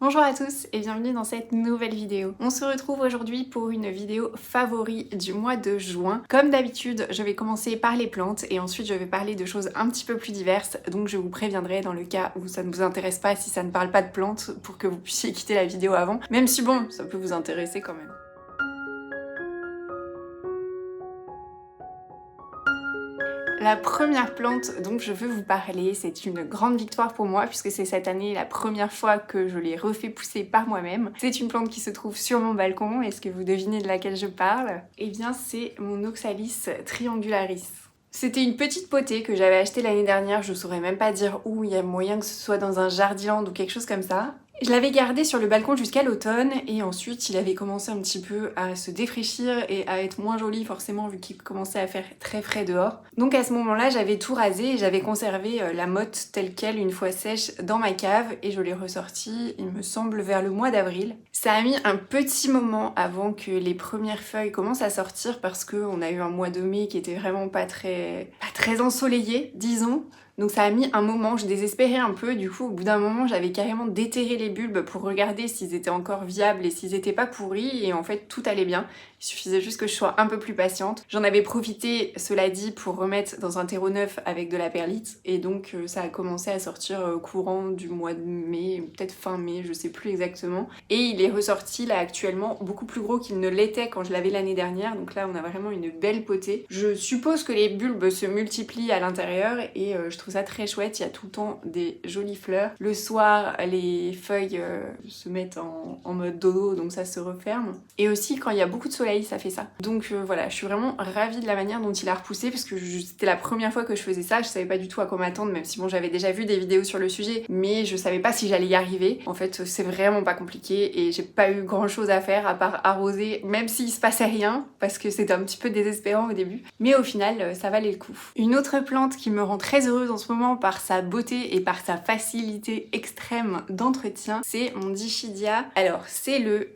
Bonjour à tous et bienvenue dans cette nouvelle vidéo. On se retrouve aujourd'hui pour une vidéo favori du mois de juin. Comme d'habitude, je vais commencer par les plantes et ensuite je vais parler de choses un petit peu plus diverses, donc je vous préviendrai dans le cas où ça ne vous intéresse pas, si ça ne parle pas de plantes, pour que vous puissiez quitter la vidéo avant, même si bon, ça peut vous intéresser quand même. La première plante dont je veux vous parler, c'est une grande victoire pour moi puisque c'est cette année la première fois que je l'ai refait pousser par moi-même. C'est une plante qui se trouve sur mon balcon. Est-ce que vous devinez de laquelle je parle? Eh bien, c'est mon Oxalis triangularis. C'était une petite potée que j'avais achetée l'année dernière, je saurais même pas dire où, il y a moyen que ce soit dans un jardiland ou quelque chose comme ça. Je l'avais gardé sur le balcon jusqu'à l'automne et ensuite il avait commencé un petit peu à se défraîchir et à être moins joli forcément vu qu'il commençait à faire très frais dehors. Donc à ce moment-là j'avais tout rasé et j'avais conservé la motte telle quelle une fois sèche dans ma cave et je l'ai ressortie il me semble vers le mois d'avril. Ça a mis un petit moment avant que les premières feuilles commencent à sortir parce qu'on a eu un mois de mai qui était vraiment pas très ensoleillé disons. Donc ça a mis un moment, je désespérais un peu, du coup au bout d'un moment j'avais carrément déterré les bulbes pour regarder s'ils étaient encore viables et s'ils étaient pas pourris et en fait tout allait bien. Il suffisait juste que je sois un peu plus patiente. J'en avais profité, cela dit, pour remettre dans un terreau neuf avec de la perlite et donc ça a commencé à sortir courant du mois de mai, peut-être fin mai, je sais plus exactement. Et il est ressorti là actuellement beaucoup plus gros qu'il ne l'était quand je l'avais l'année dernière, donc là on a vraiment une belle potée. Je suppose que les bulbes se multiplient à l'intérieur et je trouve ça très chouette, il y a tout le temps des jolies fleurs. Le soir, les feuilles se mettent en mode dodo, donc ça se referme. Et aussi quand il y a beaucoup de soleil, ça fait ça. Donc voilà, je suis vraiment ravie de la manière dont il a repoussé parce que c'était la première fois que je faisais ça, je savais pas du tout à quoi m'attendre, même si bon j'avais déjà vu des vidéos sur le sujet, mais je savais pas si j'allais y arriver. En fait, c'est vraiment pas compliqué et j'ai pas eu grand chose à faire à part arroser, même s'il se passait rien, parce que c'était un petit peu désespérant au début. Mais au final, ça valait le coup. Une autre plante qui me rend très heureuse en ce moment par sa beauté et par sa facilité extrême d'entretien, c'est mon Dischidia. Alors,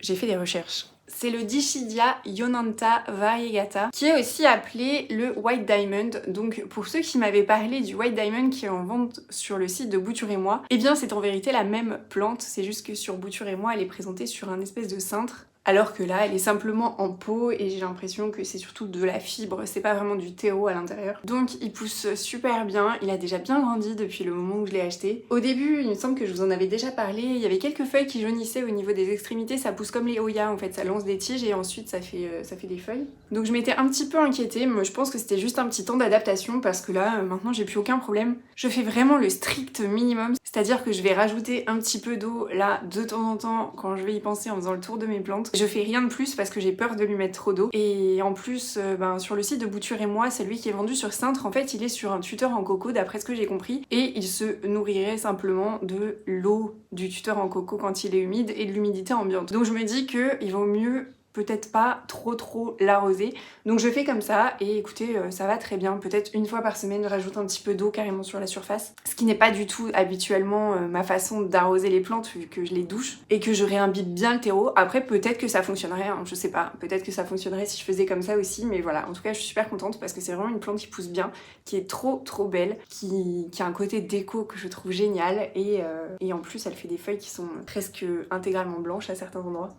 j'ai fait des recherches. C'est le Dischidia ionantha variegata, qui est aussi appelé le White Diamond. Donc pour ceux qui m'avaient parlé du White Diamond qui est en vente sur le site de Bouture et moi, eh bien c'est en vérité la même plante, c'est juste que sur Bouture et moi elle est présentée sur un espèce de cintre. Alors que là, elle est simplement en pot et j'ai l'impression que c'est surtout de la fibre, c'est pas vraiment du terreau à l'intérieur. Donc il pousse super bien, il a déjà bien grandi depuis le moment où je l'ai acheté. Au début, il me semble que je vous en avais déjà parlé, il y avait quelques feuilles qui jaunissaient au niveau des extrémités, ça pousse comme les Hoya en fait, ça lance des tiges et ensuite ça fait des feuilles. Donc je m'étais un petit peu inquiétée, mais je pense que c'était juste un petit temps d'adaptation parce que là, maintenant j'ai plus aucun problème. Je fais vraiment le strict minimum, c'est-à-dire que je vais rajouter un petit peu d'eau là de temps en temps quand je vais y penser en faisant le tour de mes plantes. Je fais rien de plus parce que j'ai peur de lui mettre trop d'eau. Et en plus, sur le site de Bouture et moi, celui qui est vendu sur Cintre, en fait, il est sur un tuteur en coco d'après ce que j'ai compris. Et il se nourrirait simplement de l'eau du tuteur en coco quand il est humide et de l'humidité ambiante. Donc je me dis qu'il vaut mieux peut-être pas trop l'arroser. Donc je fais comme ça et écoutez, ça va très bien. Peut-être une fois par semaine, je rajoute un petit peu d'eau carrément sur la surface. Ce qui n'est pas du tout habituellement ma façon d'arroser les plantes vu que je les douche et que je réimbibe bien le terreau. Après peut-être que ça fonctionnerait, hein, je sais pas. Peut-être que ça fonctionnerait si je faisais comme ça aussi. Mais voilà, en tout cas je suis super contente parce que c'est vraiment une plante qui pousse bien, qui est trop belle, qui a un côté déco que je trouve génial et en plus elle fait des feuilles qui sont presque intégralement blanches à certains endroits.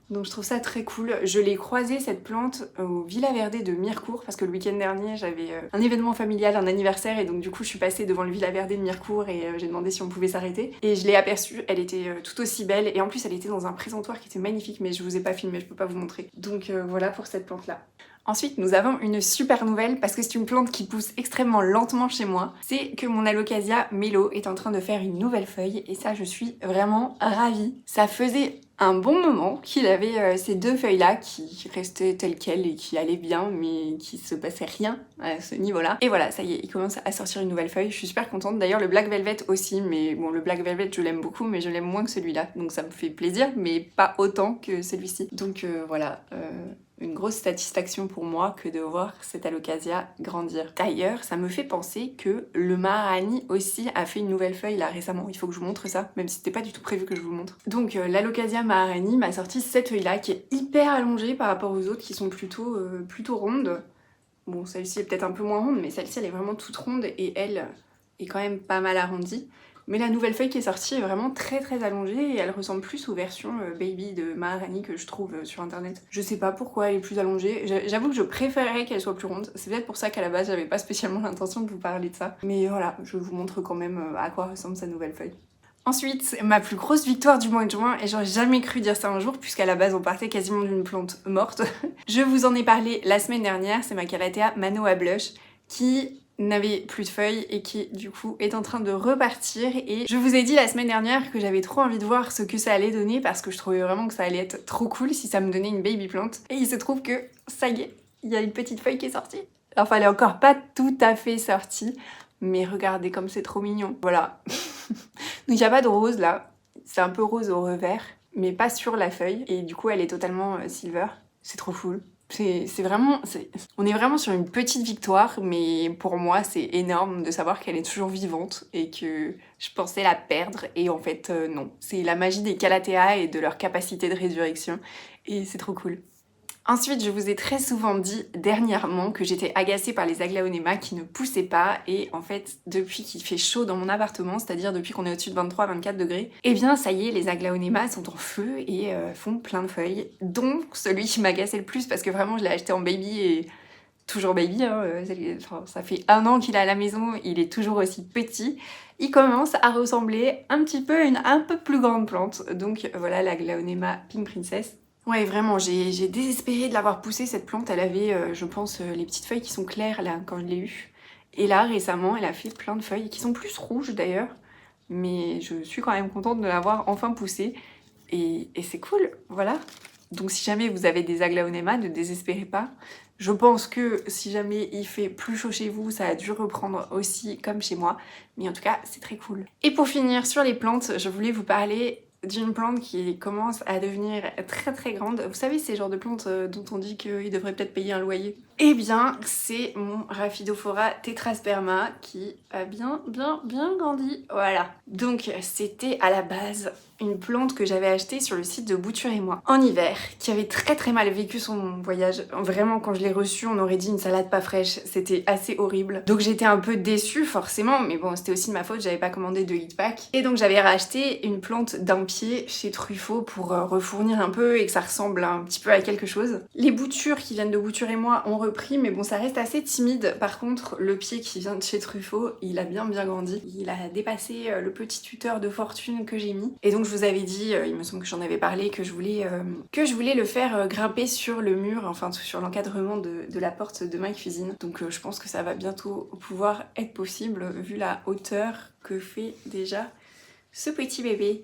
Donc je trouve ça très cool. Je l'ai croisée cette plante au Villa Verde de Mirecourt parce que le week-end dernier j'avais un événement familial, un anniversaire et donc du coup je suis passée devant le Villa Verde de Mirecourt et j'ai demandé si on pouvait s'arrêter. Et je l'ai aperçue, elle était tout aussi belle et en plus elle était dans un présentoir qui était magnifique mais je vous ai pas filmé, je peux pas vous montrer. Donc voilà pour cette plante là. Ensuite, nous avons une super nouvelle parce que c'est une plante qui pousse extrêmement lentement chez moi. C'est que mon Alocasia Mélo est en train de faire une nouvelle feuille et ça, je suis vraiment ravie. Ça faisait un bon moment qu'il avait ces deux feuilles-là qui restaient telles quelles et qui allaient bien mais qui se passait rien à ce niveau-là. Et voilà, ça y est, il commence à sortir une nouvelle feuille. Je suis super contente. D'ailleurs, le Black Velvet aussi, mais bon, le Black Velvet, je l'aime beaucoup, mais je l'aime moins que celui-là. Donc ça me fait plaisir, mais pas autant que celui-ci. Donc voilà. Une grosse satisfaction pour moi que de voir cette Alocasia grandir. D'ailleurs, ça me fait penser que le Maharani aussi a fait une nouvelle feuille là récemment. Il faut que je vous montre ça, même si c'était pas du tout prévu que je vous le montre. Donc l'Alocasia Maharani m'a sorti cette feuille là qui est hyper allongée par rapport aux autres qui sont plutôt rondes. Bon, celle-ci est peut-être un peu moins ronde, mais celle-ci elle est vraiment toute ronde et elle est quand même pas mal arrondie. Mais la nouvelle feuille qui est sortie est vraiment très très allongée et elle ressemble plus aux versions baby de Maharani que je trouve sur internet. Je sais pas pourquoi elle est plus allongée, j'avoue que je préférerais qu'elle soit plus ronde, c'est peut-être pour ça qu'à la base j'avais pas spécialement l'intention de vous parler de ça. Mais voilà, je vous montre quand même à quoi ressemble sa nouvelle feuille. Ensuite, ma plus grosse victoire du mois de juin, et j'aurais jamais cru dire ça un jour puisqu'à la base on partait quasiment d'une plante morte. Je vous en ai parlé la semaine dernière, c'est ma Calathea Manoa Blush qui n'avait plus de feuilles et qui du coup est en train de repartir. Et je vous ai dit la semaine dernière que j'avais trop envie de voir ce que ça allait donner parce que je trouvais vraiment que ça allait être trop cool si ça me donnait une baby plante. Et il se trouve que ça y est, il y a une petite feuille qui est sortie. Enfin elle est encore pas tout à fait sortie, mais regardez comme c'est trop mignon. Voilà. Donc il n'y a pas de rose là, c'est un peu rose au revers, mais pas sur la feuille. Et du coup elle est totalement silver, c'est trop cool. On est vraiment sur une petite victoire, mais pour moi c'est énorme de savoir qu'elle est toujours vivante et que je pensais la perdre et en fait non. C'est la magie des Calathea et de leur capacité de résurrection et c'est trop cool. Ensuite, je vous ai très souvent dit dernièrement que j'étais agacée par les aglaonema qui ne poussaient pas et en fait, depuis qu'il fait chaud dans mon appartement, c'est-à-dire depuis qu'on est au-dessus de 23-24 degrés, eh bien ça y est, les aglaonema sont en feu et font plein de feuilles. Donc celui qui m'agaçait le plus parce que vraiment je l'ai acheté en baby et toujours baby, hein, ça fait 1 an qu'il est à la maison, il est toujours aussi petit. Il commence à ressembler un petit peu à une un peu plus grande plante. Donc voilà l'aglaonema Pink Princess. Ouais, vraiment, j'ai désespéré de l'avoir poussée, cette plante. Elle avait, je pense, les petites feuilles qui sont claires, là, quand je l'ai eue. Et là, récemment, elle a fait plein de feuilles, qui sont plus rouges, d'ailleurs. Mais je suis quand même contente de l'avoir enfin poussée. Et c'est cool, voilà. Donc si jamais vous avez des aglaonema, ne désespérez pas. Je pense que si jamais il fait plus chaud chez vous, ça a dû reprendre aussi comme chez moi. Mais en tout cas, c'est très cool. Et pour finir sur les plantes, je voulais vous parler d'une plante qui commence à devenir très très grande. Vous savez, ces genres de plantes dont on dit qu'ils devraient peut-être payer un loyer. Eh bien, c'est mon Rhaphidophora tetrasperma qui a bien grandi. Voilà. Donc, c'était à la base une plante que j'avais achetée sur le site de Bouture et moi en hiver, qui avait très mal vécu son voyage. Vraiment, quand je l'ai reçue, on aurait dit une salade pas fraîche. C'était assez horrible. Donc j'étais un peu déçue forcément, mais bon, c'était aussi de ma faute, j'avais pas commandé de heat pack. Et donc j'avais racheté une plante d'un pied chez Truffaut pour refournir un peu et que ça ressemble un petit peu à quelque chose. Les boutures qui viennent de Bouture et moi ont repris, mais bon, ça reste assez timide. Par contre, le pied qui vient de chez Truffaut, il a bien grandi. Il a dépassé le petit tuteur de fortune que j'ai mis. Et donc je vous avais dit, il me semble que j'en avais parlé, que je voulais le faire grimper sur le mur, enfin sur l'encadrement de la porte de ma cuisine. Donc je pense que ça va bientôt pouvoir être possible vu la hauteur que fait déjà ce petit bébé.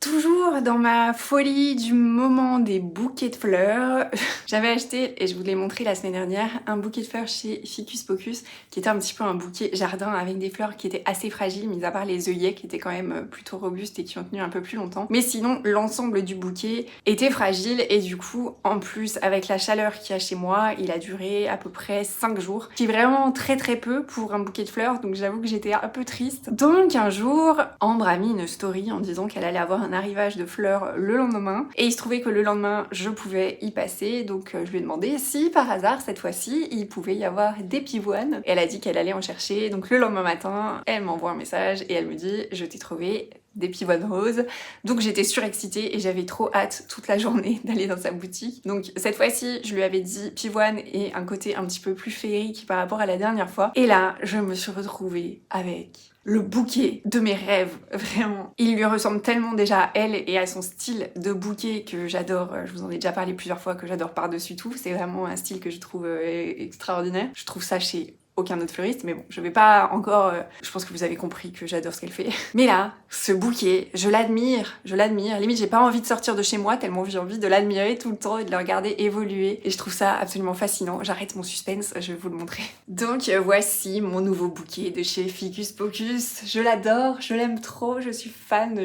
Toujours dans ma folie du moment des bouquets de fleurs, j'avais acheté, et je vous l'ai montré la semaine dernière, un bouquet de fleurs chez Ficus Pocus, qui était un petit peu un bouquet jardin avec des fleurs qui étaient assez fragiles, mis à part les œillets qui étaient quand même plutôt robustes et qui ont tenu un peu plus longtemps. Mais sinon, l'ensemble du bouquet était fragile et du coup, en plus, avec la chaleur qu'il y a chez moi, il a duré à peu près 5 jours, qui est vraiment très peu pour un bouquet de fleurs, donc j'avoue que j'étais un peu triste. Donc un jour, Ambre a mis une story en disant qu'elle allait avoir un arrivage de fleurs le lendemain et il se trouvait que le lendemain je pouvais y passer, donc je lui ai demandé si par hasard cette fois-ci il pouvait y avoir des pivoines. Elle a dit qu'elle allait en chercher, donc le lendemain matin elle m'envoie un message et elle me dit je t'ai trouvé des pivoines roses. Donc j'étais surexcitée et j'avais trop hâte toute la journée d'aller dans sa boutique. Donc cette fois-ci, je lui avais dit pivoine et un côté un petit peu plus féerique par rapport à la dernière fois. Et là, je me suis retrouvée avec le bouquet de mes rêves, vraiment. Il lui ressemble tellement déjà à elle et à son style de bouquet que j'adore. Je vous en ai déjà parlé plusieurs fois, que j'adore par-dessus tout. C'est vraiment un style que je trouve extraordinaire. Je trouve ça chez aucun autre fleuriste, mais bon, je vais pas encore... je pense que vous avez compris que j'adore ce qu'elle fait. Mais là, ce bouquet, je l'admire. Limite, j'ai pas envie de sortir de chez moi tellement j'ai envie de l'admirer tout le temps et de le regarder évoluer. Et je trouve ça absolument fascinant. J'arrête mon suspense, je vais vous le montrer. Donc voici mon nouveau bouquet de chez Ficus Pocus. Je l'adore, je l'aime trop, je suis fan.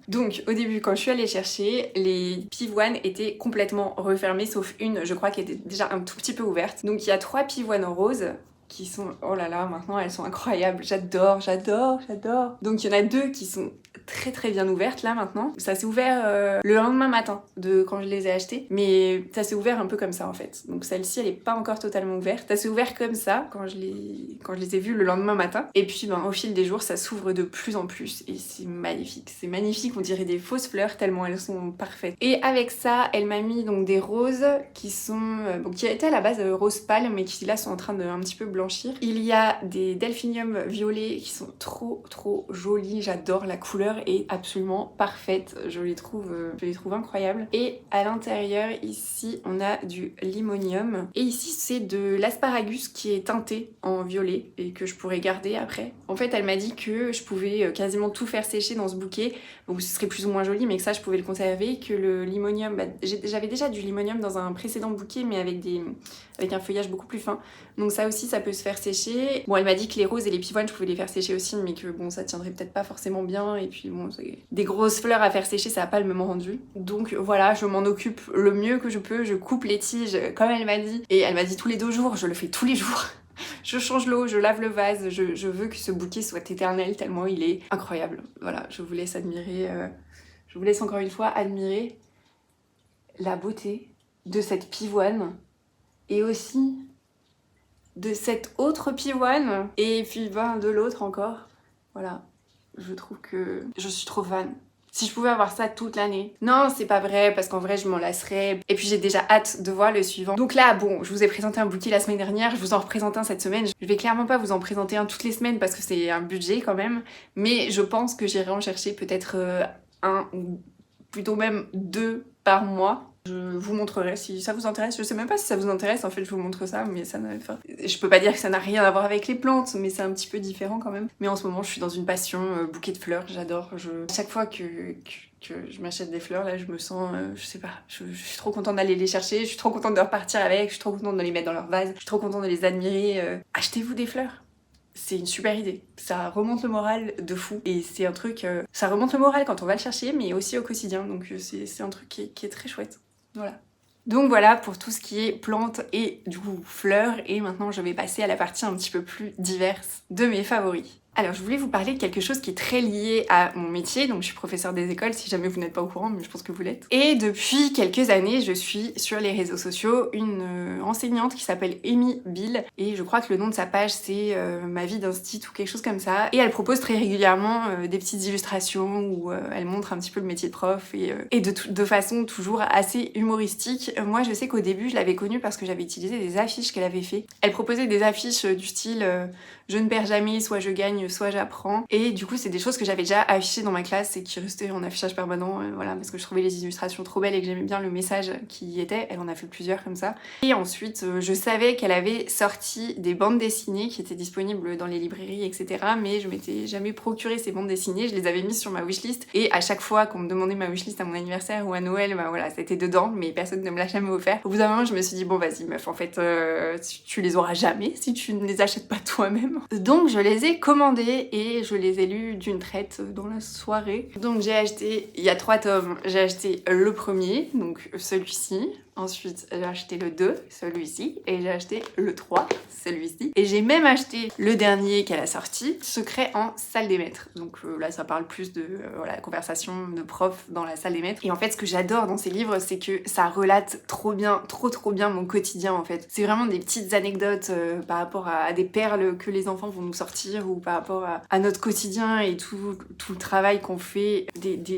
Donc au début, quand je suis allée chercher, les pivoines étaient complètement refermées, sauf une, je crois, qui était déjà un tout petit peu ouverte. Donc il y a 3 pivoines roses qui sont, oh là là, maintenant elles sont incroyables, j'adore. Donc il y en a 2 qui sont très bien ouvertes là maintenant. Ça s'est ouvert le lendemain matin de quand je les ai achetées, mais ça s'est ouvert un peu comme ça en fait. Donc celle-ci elle est pas encore totalement ouverte. Ça s'est ouvert comme ça quand je les ai vues le lendemain matin. Et puis au fil des jours ça s'ouvre de plus en plus et c'est magnifique. C'est magnifique, on dirait des fausses fleurs tellement elles sont parfaites. Et avec ça elle m'a mis donc des roses qui sont qui étaient à la base roses pâles mais qui là sont en train de un petit peu blanchir. Il y a des delphiniums violets qui sont trop jolis, j'adore, la couleur est absolument parfaite, je les trouve incroyables. Et à l'intérieur ici on a du limonium et ici c'est de l'asparagus qui est teinté en violet et que je pourrais garder après. En fait elle m'a dit que je pouvais quasiment tout faire sécher dans ce bouquet, donc ce serait plus ou moins joli mais que ça je pouvais le conserver, que le limonium, j'avais déjà du limonium dans un précédent bouquet mais avec un feuillage beaucoup plus fin, donc ça aussi ça peut se faire sécher. Bon elle m'a dit que les roses et les pivoines je pouvais les faire sécher aussi mais que bon ça tiendrait peut-être pas forcément bien et puis bon des grosses fleurs à faire sécher ça a pas le même rendu. Donc voilà, je m'en occupe le mieux que je peux, je coupe les tiges comme elle m'a dit et elle m'a dit tous les 2 jours, je le fais tous les jours. Je change l'eau, je lave le vase, je veux que ce bouquet soit éternel tellement il est incroyable. Voilà, je vous laisse admirer, je vous laisse encore une fois admirer la beauté de cette pivoine et aussi de cette autre pivoine et puis de l'autre encore. Voilà, je trouve que je suis trop fan. Si je pouvais avoir ça toute l'année. Non, c'est pas vrai, parce qu'en vrai, je m'en lasserais. Et puis j'ai déjà hâte de voir le suivant. Donc là, bon, je vous ai présenté un bouquet la semaine dernière, je vous en représente un cette semaine. Je vais clairement pas vous en présenter un toutes les semaines, parce que c'est un budget quand même. Mais je pense que j'irai en chercher peut-être un, ou plutôt même 2 par mois. Je vous montrerai si ça vous intéresse. Je sais même pas si ça vous intéresse, en fait, je vous montre ça, mais ça n'a... Enfin, je peux pas dire que ça n'a rien à voir avec les plantes, mais c'est un petit peu différent quand même. Mais en ce moment, je suis dans une passion bouquet de fleurs, j'adore. À chaque fois que je m'achète des fleurs, là, je me sens, je sais pas, je suis trop contente d'aller les chercher, je suis trop contente de repartir avec, je suis trop contente de les mettre dans leur vase, je suis trop contente de les admirer. Achetez-vous des fleurs. C'est une super idée, ça remonte le moral de fou et c'est un truc, ça remonte le moral quand on va le chercher mais aussi au quotidien, donc c'est un truc qui est très chouette, voilà. Donc voilà pour tout ce qui est plantes et du coup fleurs, et maintenant je vais passer à la partie un petit peu plus diverse de mes favoris. Alors je voulais vous parler de quelque chose qui est très lié à mon métier, donc je suis professeure des écoles si jamais vous n'êtes pas au courant, mais je pense que vous l'êtes. Et depuis quelques années je suis sur les réseaux sociaux une enseignante qui s'appelle Amy Bill, et je crois que le nom de sa page c'est Ma vie d'instit ou quelque chose comme ça, et elle propose très régulièrement des petites illustrations où elle montre un petit peu le métier de prof et de façon toujours assez humoristique. Moi je sais qu'au début je l'avais connue parce que j'avais utilisé des affiches qu'elle avait fait. Elle proposait des affiches du style je ne perds jamais, soit je gagne, soit j'apprends. Et du coup, c'est des choses que j'avais déjà affichées dans ma classe et qui restaient en affichage permanent, voilà, parce que je trouvais les illustrations trop belles et que j'aimais bien le message qui y était. Elle en a fait plusieurs comme ça. Et ensuite, je savais qu'elle avait sorti des bandes dessinées qui étaient disponibles dans les librairies, etc. Mais je m'étais jamais procuré ces bandes dessinées. Je les avais mises sur ma wishlist. Et à chaque fois qu'on me demandait ma wishlist à mon anniversaire ou à Noël, bah voilà, c'était dedans, mais personne ne me l'a jamais offert. Au bout d'un moment, je me suis dit, bon, vas-y, meuf, en fait, tu les auras jamais si tu ne les achètes pas toi-même. Donc je les ai commandés et je les ai lus d'une traite dans la soirée. Donc j'ai acheté, il y a 3 tomes, j'ai acheté le premier, donc celui-ci. Ensuite, j'ai acheté le 2, celui-ci, et j'ai acheté le 3, celui-ci. Et j'ai même acheté le dernier qu'elle a sorti, Secret en salle des maîtres. Donc là, ça parle plus de voilà, la conversation de prof dans la salle des maîtres. Et en fait, ce que j'adore dans ces livres, c'est que ça relate trop bien, trop bien mon quotidien, en fait. C'est vraiment des petites anecdotes par rapport à des perles que les enfants vont nous sortir, ou par rapport à notre quotidien et tout le travail qu'on fait.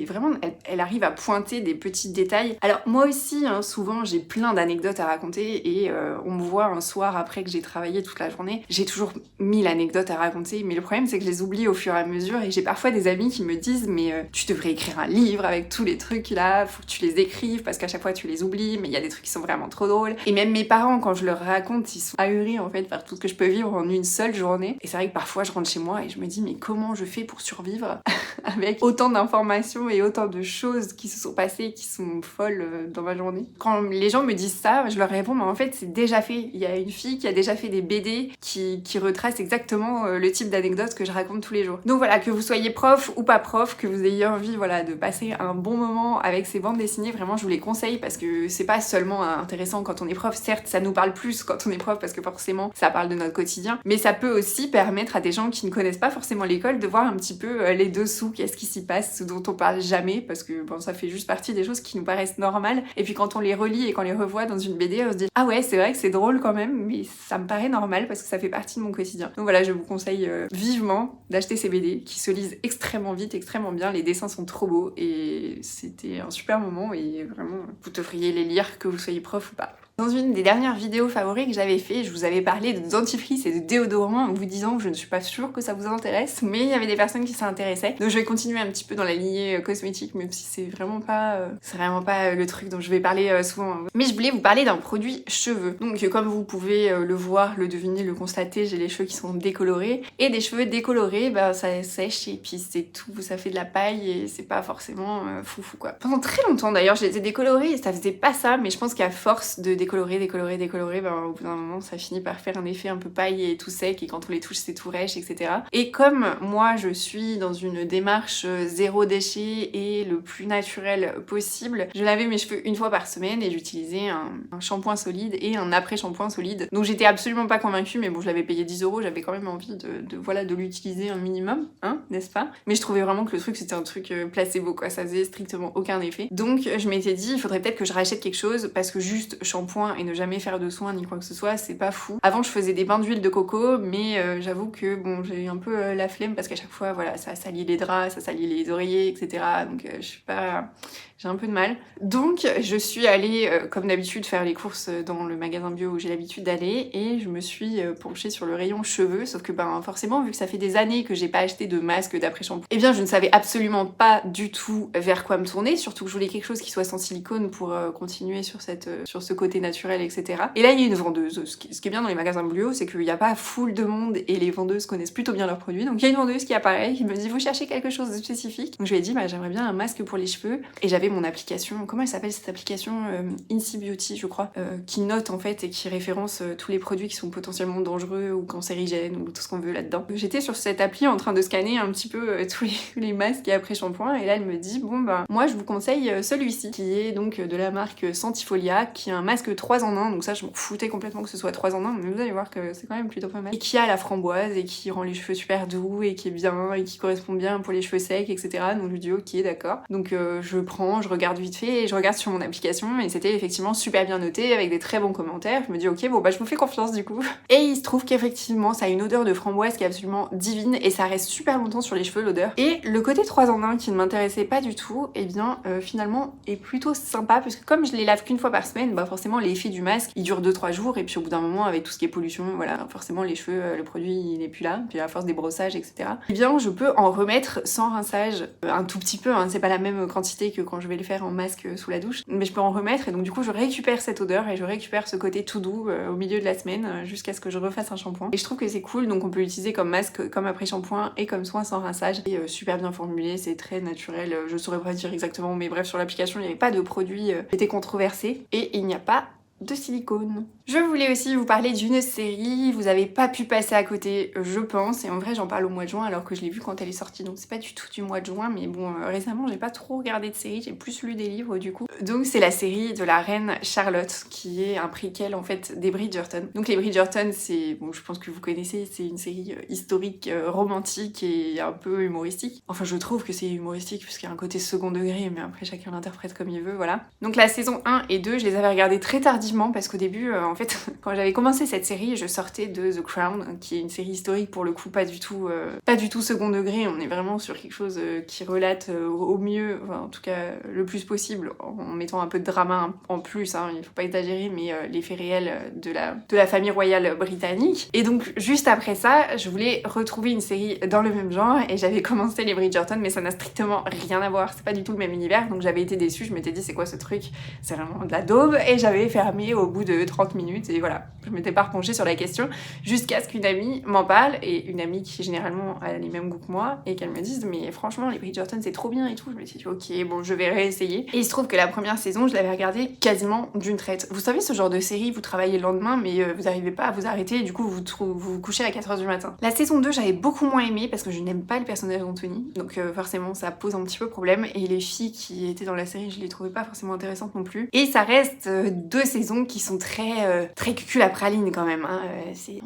Vraiment, elle arrive à pointer des petits détails. Alors moi aussi, hein, souvent, j'ai plein d'anecdotes à raconter et on me voit un soir après que j'ai travaillé toute la journée, j'ai toujours 1000 anecdotes à raconter, mais le problème c'est que je les oublie au fur et à mesure et j'ai parfois des amis qui me disent mais tu devrais écrire un livre avec tous les trucs là, faut que tu les écrives parce qu'à chaque fois tu les oublies, mais il y a des trucs qui sont vraiment trop drôles. Et même mes parents, quand je leur raconte, ils sont ahuris en fait par tout ce que je peux vivre en une seule journée. Et c'est vrai que parfois je rentre chez moi moi et je me dis mais comment je fais pour survivre avec autant d'informations et autant de choses qui se sont passées, qui sont folles dans ma journée. Quand les gens me disent ça, je leur réponds mais en fait c'est déjà fait. Il y a une fille qui a déjà fait des BD qui retrace exactement le type d'anecdotes que je raconte tous les jours. Donc voilà, que vous soyez prof ou pas prof, que vous ayez envie voilà de passer un bon moment avec ces bandes dessinées, vraiment je vous les conseille parce que c'est pas seulement intéressant quand on est prof, certes ça nous parle plus quand on est prof parce que forcément ça parle de notre quotidien, mais ça peut aussi permettre à des gens qui ne connaissent pas forcément l'école de voir un petit peu les dessous, qu'est-ce qui s'y passe, ce dont on parle jamais parce que bon ça fait juste partie des choses qui nous paraissent normales et puis quand on les relit et qu'on les revoit dans une BD on se dit ah ouais c'est vrai que c'est drôle quand même mais ça me paraît normal parce que ça fait partie de mon quotidien. Donc voilà, je vous conseille vivement d'acheter ces BD qui se lisent extrêmement vite, extrêmement bien, les dessins sont trop beaux et c'était un super moment et vraiment vous devriez les lire que vous soyez prof ou pas. Dans une des dernières vidéos favoris que j'avais fait, je vous avais parlé de dentifrice et de déodorant en vous disant que je ne suis pas sûre que ça vous intéresse, mais il y avait des personnes qui s'intéressaient. Donc je vais continuer un petit peu dans la lignée cosmétique, même si c'est vraiment pas le truc dont je vais parler souvent. Mais je voulais vous parler d'un produit cheveux. Donc comme vous pouvez le voir, le deviner, le constater, j'ai les cheveux qui sont décolorés. Et des cheveux décolorés, ça sèche et puis c'est tout, ça fait de la paille et c'est pas forcément foufou quoi. Pendant très longtemps d'ailleurs, je les ai décolorés et ça faisait pas ça, mais je pense qu'à force de décolorer, au bout d'un moment ça finit par faire un effet un peu paille et tout sec et quand on les touche c'est tout rêche, etc. Et comme moi je suis dans une démarche zéro déchet et le plus naturel possible, je lavais mes cheveux une fois par semaine et j'utilisais un shampoing solide et un après-shampoing solide. Donc j'étais absolument pas convaincue, mais bon je l'avais payé 10 €, j'avais quand même envie de l'utiliser un minimum, hein, n'est-ce pas? Mais je trouvais vraiment que le truc c'était un truc placebo quoi, ça faisait strictement aucun effet. Donc je m'étais dit il faudrait peut-être que je rachète quelque chose parce que juste shampoing et ne jamais faire de soins ni quoi que ce soit, c'est pas fou. Avant je faisais des bains d'huile de coco, mais j'avoue que bon j'ai eu un peu la flemme parce qu'à chaque fois voilà ça salit les draps, ça salit les oreillers, etc. Donc je suis pas... j'ai un peu de mal. Donc je suis allée comme d'habitude faire les courses dans le magasin bio où j'ai l'habitude d'aller et je me suis penchée sur le rayon cheveux, sauf que forcément vu que ça fait des années que j'ai pas acheté de masque d'après-shampoing, eh bien je ne savais absolument pas du tout vers quoi me tourner, surtout que je voulais quelque chose qui soit sans silicone pour continuer sur ce côté naturel, etc. Et là il y a une vendeuse. Ce qui est bien dans les magasins bio, c'est qu'il n'y a pas full de monde et les vendeuses connaissent plutôt bien leurs produits. Donc il y a une vendeuse qui apparaît, qui me dit vous cherchez quelque chose de spécifique. Donc je lui ai dit j'aimerais bien un masque pour les cheveux et j'avais mon application, comment elle s'appelle cette application Incy Beauty je crois, qui note en fait et qui référence tous les produits qui sont potentiellement dangereux ou cancérigènes ou tout ce qu'on veut là-dedans. J'étais sur cette appli en train de scanner un petit peu tous les masques et après shampoing et là elle me dit moi je vous conseille celui-ci qui est donc de la marque Santifolia, qui est un masque 3 en 1, donc ça je m'en foutais complètement que ce soit 3 en 1, mais vous allez voir que c'est quand même plutôt pas mal. Et qui a la framboise et qui rend les cheveux super doux et qui est bien et qui correspond bien pour les cheveux secs, etc. Donc je lui dis ok d'accord. Donc je prends, je regarde vite fait et je regarde sur mon application et c'était effectivement super bien noté avec des très bons commentaires. Je me dis ok je vous fais confiance du coup. Et il se trouve qu'effectivement ça a une odeur de framboise qui est absolument divine et ça reste super longtemps sur les cheveux l'odeur. Et le côté 3 en 1 qui ne m'intéressait pas du tout, et bien finalement est plutôt sympa puisque comme je les lave qu'une fois par semaine, forcément l'effet du masque il dure 2-3 jours et puis au bout d'un moment avec tout ce qui est pollution, voilà, forcément les cheveux, le produit il est plus là, puis à force des brossages, etc. Et bien je peux en remettre sans rinçage, un tout petit peu, hein, c'est pas la même quantité que quand je vais le faire en masque sous la douche, mais je peux en remettre et donc du coup je récupère cette odeur et je récupère ce côté tout doux au milieu de la semaine jusqu'à ce que je refasse un shampoing. Et je trouve que c'est cool, donc on peut l'utiliser comme masque, comme après shampoing et comme soin sans rinçage. Et super bien formulé, c'est très naturel, je saurais pas dire exactement, mais bref sur l'application il n'y avait pas de produit qui était controversé et il n'y a pas de silicone. Je voulais aussi vous parler d'une série, vous avez pas pu passer à côté je pense, et en vrai j'en parle au mois de juin alors que je l'ai vue quand elle est sortie, donc c'est pas du tout du mois de juin, mais bon récemment j'ai pas trop regardé de série, j'ai plus lu des livres du coup. Donc c'est la série de la reine Charlotte qui est un prequel en fait des Bridgerton. Donc les Bridgerton c'est, bon je pense que vous connaissez, c'est une série historique, romantique et un peu humoristique. Enfin je trouve que c'est humoristique puisqu'il y a un côté second degré, mais après chacun l'interprète comme il veut, voilà. Donc la saison 1 et 2 je les avais regardées très tardivement parce qu'au début en fait quand j'avais commencé cette série je sortais de The Crown qui est une série historique pour le coup pas du tout second degré, on est vraiment sur quelque chose qui relate au mieux, enfin en tout cas le plus possible en mettant un peu de drama en plus, hein, il faut pas exagérer, mais les faits réels de la famille royale britannique. Et donc juste après ça je voulais retrouver une série dans le même genre et j'avais commencé les Bridgerton mais ça n'a strictement rien à voir, c'est pas du tout le même univers, donc j'avais été déçue, je m'étais dit c'est quoi ce truc, c'est vraiment de la daube et j'avais fermé fermé au bout de 30 minutes et voilà, je m'étais pas repenchée sur la question jusqu'à ce qu'une amie m'en parle, et une amie qui généralement a les mêmes goûts que moi, et qu'elle me dise mais franchement les Bridgerton c'est trop bien et tout. Je me suis dit ok, bon je vais réessayer, et il se trouve que la première saison je l'avais regardée quasiment d'une traite. Vous savez ce genre de série, vous travaillez le lendemain mais vous n'arrivez pas à vous arrêter et du coup vous couchez à 4h du matin. La saison 2 j'avais beaucoup moins aimé parce que je n'aime pas le personnage d'Anthony, donc forcément ça pose un petit peu problème, et les filles qui étaient dans la série je les trouvais pas forcément intéressantes non plus, et ça reste 2 saisons qui sont très cucul à praline quand même, hein.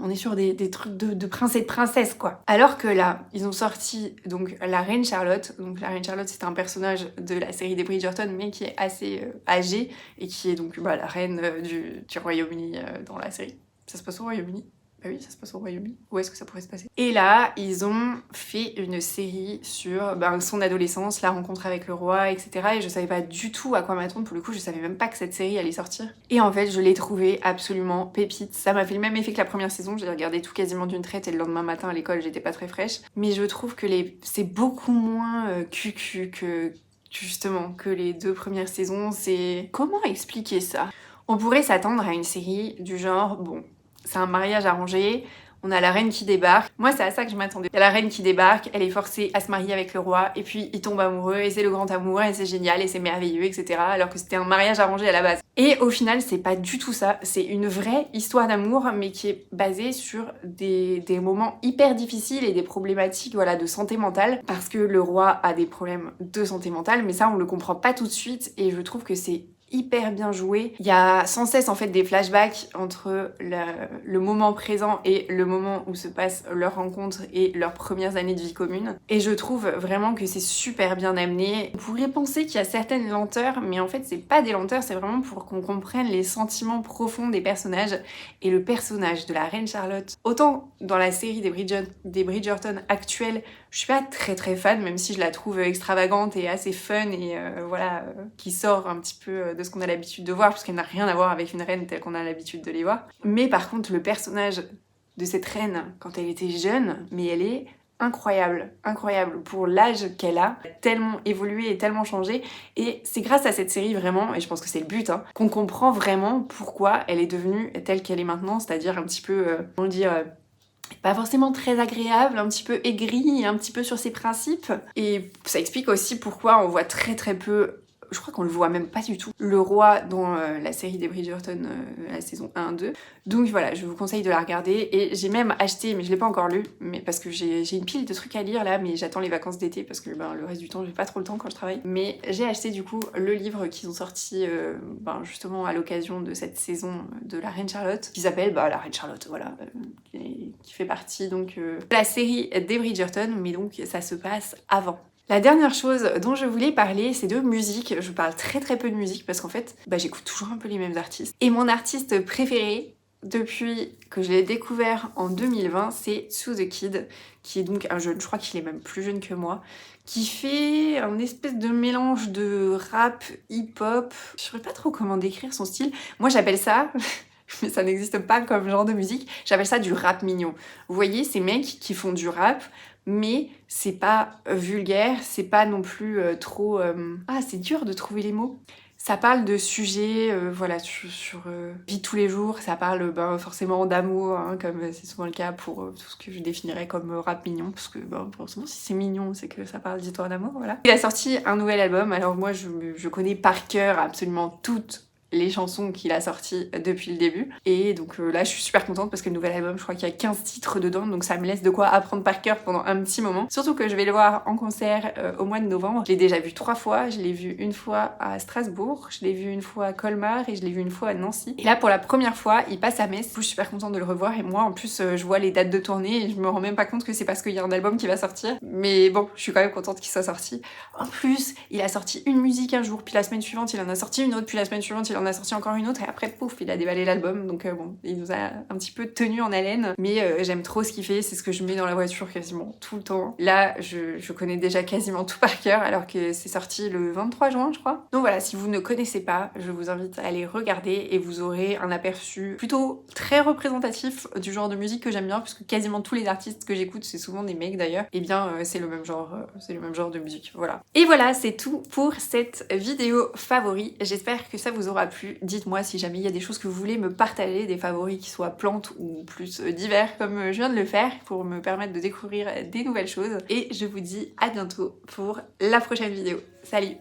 On est sur des trucs de prince et de princesse quoi. Alors que là ils ont sorti donc la reine Charlotte, donc la reine Charlotte c'est un personnage de la série des Bridgerton mais qui est assez âgée et qui est donc la reine du Royaume-Uni dans la série. Ça se passe au Royaume-Uni? Bah oui, ça se passe au Royaume-Uni. Où est-ce que ça pourrait se passer? Et là, ils ont fait une série sur son adolescence, la rencontre avec le roi, etc. Et je savais pas du tout à quoi m'attendre. Pour le coup, je savais même pas que cette série allait sortir. Et en fait, je l'ai trouvée absolument pépite. Ça m'a fait le même effet que la première saison. J'ai regardé tout quasiment d'une traite et le lendemain matin à l'école, j'étais pas très fraîche. Mais je trouve que c'est beaucoup moins cucu que justement que les 2 premières saisons. C'est... Comment expliquer ça? On pourrait s'attendre à une série du genre, bon, c'est un mariage arrangé, on a la reine qui débarque. Moi, c'est à ça que je m'attendais. Il y a la reine qui débarque, elle est forcée à se marier avec le roi, et puis il tombe amoureux, et c'est le grand amour, et c'est génial, et c'est merveilleux, etc. Alors que c'était un mariage arrangé à la base. Et au final, c'est pas du tout ça. C'est une vraie histoire d'amour, mais qui est basée sur des moments hyper difficiles et des problématiques de santé mentale. Parce que le roi a des problèmes de santé mentale, mais ça, on le comprend pas tout de suite, et je trouve que c'est hyper bien joué. Il y a sans cesse en fait des flashbacks entre le moment présent et le moment où se passe leur rencontre et leurs premières années de vie commune. Et je trouve vraiment que c'est super bien amené. On pourrait penser qu'il y a certaines lenteurs, mais en fait c'est pas des lenteurs, c'est vraiment pour qu'on comprenne les sentiments profonds des personnages. Et le personnage de la reine Charlotte, autant dans la série des Bridgerton actuelle, je suis pas très fan, même si je la trouve extravagante et assez fun et qui sort un petit peu de ce qu'on a l'habitude de voir, parce qu'elle n'a rien à voir avec une reine telle qu'on a l'habitude de les voir. Mais par contre, le personnage de cette reine, quand elle était jeune, mais elle est incroyable pour l'âge qu'elle a, tellement évolué et tellement changé. Et c'est grâce à cette série vraiment, et je pense que c'est le but, qu'on comprend vraiment pourquoi elle est devenue telle qu'elle est maintenant, c'est-à-dire un petit peu, pas forcément très agréable, un petit peu aigrie, un petit peu sur ses principes. Et ça explique aussi pourquoi on voit très peu, je crois qu'on le voit même pas du tout, le roi dans la série des Bridgerton, la saison 1-2. Donc voilà, je vous conseille de la regarder, et j'ai même acheté, mais je l'ai pas encore lu, mais parce que j'ai une pile de trucs à lire là, mais j'attends les vacances d'été parce que le reste du temps j'ai pas trop le temps quand je travaille. Mais j'ai acheté du coup le livre qu'ils ont sorti justement à l'occasion de cette saison de la Reine Charlotte, qui s'appelle la Reine Charlotte, qui fait partie donc de la série des Bridgerton, mais donc ça se passe avant. La dernière chose dont je voulais parler, c'est de musique. Je parle très peu de musique parce qu'en fait, j'écoute toujours un peu les mêmes artistes. Et mon artiste préféré, depuis que je l'ai découvert en 2020, c'est Sue the Kid, qui est donc un jeune, je crois qu'il est même plus jeune que moi, qui fait un espèce de mélange de rap, hip-hop. Je saurais pas trop comment décrire son style. Moi j'appelle ça... mais ça n'existe pas comme genre de musique, j'appelle ça du rap mignon. Vous voyez, ces mecs qui font du rap, mais c'est pas vulgaire, c'est pas non plus trop... c'est dur de trouver les mots. Ça parle de sujets sur vie de tous les jours, ça parle forcément d'amour, comme c'est souvent le cas pour tout ce que je définirais comme rap mignon, parce que forcément si c'est mignon, c'est que ça parle d'histoire d'amour, voilà. Il a sorti un nouvel album, alors moi je connais par cœur absolument toutes les chansons qu'il a sorties depuis le début. Et donc là, je suis super contente parce que le nouvel album, je crois qu'il y a 15 titres dedans, donc ça me laisse de quoi apprendre par cœur pendant un petit moment. Surtout que je vais le voir en concert au mois de novembre. Je l'ai déjà vu 3 fois. Je l'ai vu une fois à Strasbourg, je l'ai vu une fois à Colmar et je l'ai vu une fois à Nancy. Et là, pour la première fois, il passe à Metz. Je suis super contente de le revoir et moi, en plus, je vois les dates de tournée et je me rends même pas compte que c'est parce qu'il y a un album qui va sortir. Mais bon, je suis quand même contente qu'il soit sorti. En plus, il a sorti une musique un jour, puis la semaine suivante, il en a sorti une autre, puis la semaine suivante, il en a sorti encore une autre, et après pouf, il a déballé l'album. Donc il nous a un petit peu tenu en haleine, mais j'aime trop ce qu'il fait, c'est ce que je mets dans la voiture quasiment tout le temps. Là, je connais déjà quasiment tout par cœur, alors que c'est sorti le 23 juin, je crois. Donc voilà, si vous ne connaissez pas, je vous invite à aller regarder et vous aurez un aperçu plutôt très représentatif du genre de musique que j'aime bien, puisque quasiment tous les artistes que j'écoute, c'est souvent des mecs d'ailleurs, et bien c'est le même genre de musique, voilà. Et voilà, c'est tout pour cette vidéo favori. J'espère que ça vous aura plu. Dites-moi si jamais il y a des choses que vous voulez me partager, des favoris qui soient plantes ou plus divers comme je viens de le faire pour me permettre de découvrir des nouvelles choses. Et je vous dis à bientôt pour la prochaine vidéo. Salut!